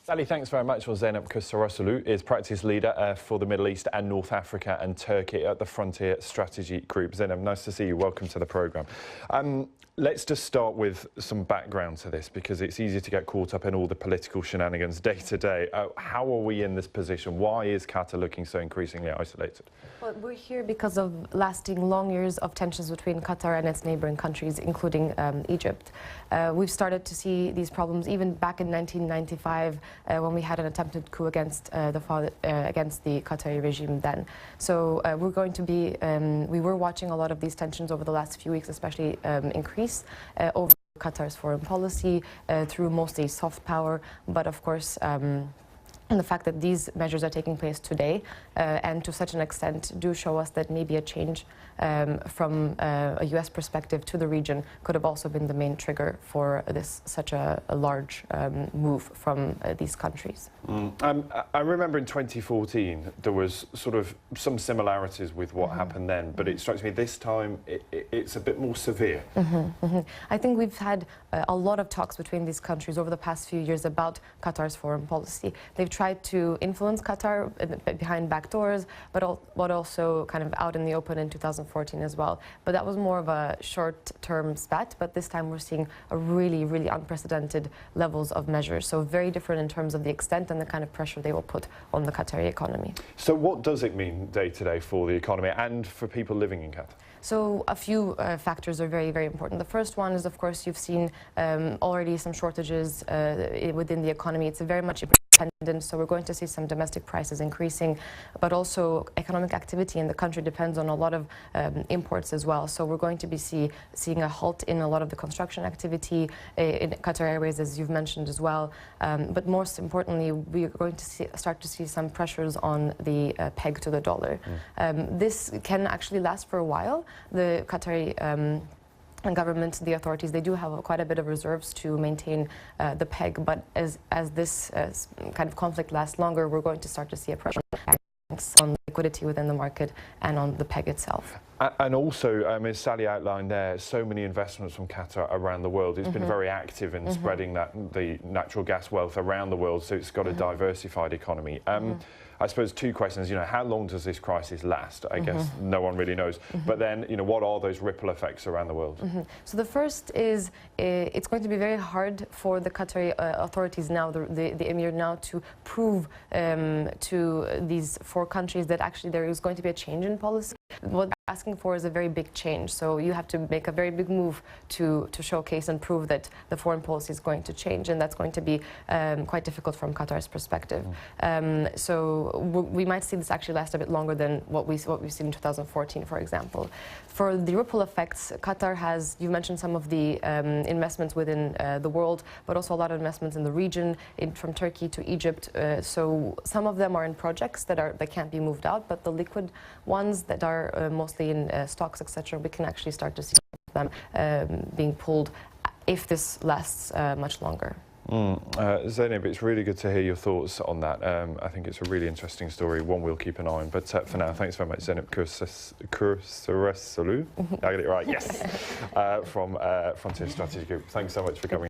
Sally, thanks very much. Well, Zeynep Kosereisoglu is practice leader for the Middle East and North Africa and Turkey at the Frontier Strategy Group. Zeynep, nice to see you. Welcome to the programme. Let's just start with some background to this, because it's easy to get caught up in all the political shenanigans day to day. How are we in this position? Why is Qatar looking so increasingly isolated? Well, we're here because of lasting long years of tensions between Qatar and its neighbouring countries, including Egypt. We've started to see these problems even back in 1995 when we had an attempted coup against the Qatari regime then. So we were watching a lot of these tensions over the last few weeks, especially increase over Qatar's foreign policy through mostly soft power, but of course and the fact that these measures are taking place today and to such an extent do show us that maybe a change from a US perspective to the region could have also been the main trigger for such a large move from these countries. I remember in 2014 there was sort of some similarities with what happened then, but it strikes me this time it's a bit more severe. I think we've had a lot of talks between these countries over the past few years about Qatar's foreign policy. They've tried to influence Qatar behind back doors, but also kind of out in the open in 2014 as well. But that was more of a short-term spat, but this time we're seeing a really, really unprecedented levels of measures. So very different in terms of the extent and the kind of pressure they will put on the Qatari economy. So what does it mean day to day for the economy and for people living in Qatar? So a few factors are very, very important. The first one is, of course, you've seen already some shortages within the economy. It's a very much dependent, so we're going to see some domestic prices increasing, but also economic activity in the country depends on a lot of imports as well. So we're going to be seeing a halt in a lot of the construction activity in Qatar Airways, as you've mentioned as well. But most importantly, we are going to start to see some pressures on the peg to the dollar. This can actually last for a while. The Qatari government, the authorities, they do have quite a bit of reserves to maintain the peg, but as this kind of conflict lasts longer, we're going to start to see a pressure on liquidity within the market and on the peg itself. And also, as Sally outlined there, so many investments from Qatar around the world. It's been very active in spreading the natural gas wealth around the world, so it's got a diversified economy. I suppose two questions, how long does this crisis last? I guess no one really knows. But then, what are those ripple effects around the world? So the first is it's going to be very hard for the Qatari authorities now, the Emir now, to prove to these four countries that actually there is going to be a change in policy. What they're asking for is a very big change. So you have to make a very big move to showcase and prove that the foreign policy is going to change, and that's going to be quite difficult from Qatar's perspective. So we might see this actually last a bit longer than what we've seen in 2014, for example. For the ripple effects, Qatar has, you mentioned some of the investments within the world, but also a lot of investments in the region, from Turkey to Egypt. So some of them are in projects that can't be moved out, but the liquid ones that are mostly in stocks, etc., we can actually start to see them being pulled if this lasts much longer. Zeynep, it's really good to hear your thoughts on that. I think it's a really interesting story, one we'll keep an eye on. But for now, thanks very much, Zeynep Kosereisoglu. I get it right, yes, from Frontier Strategy Group. Thanks so much for coming.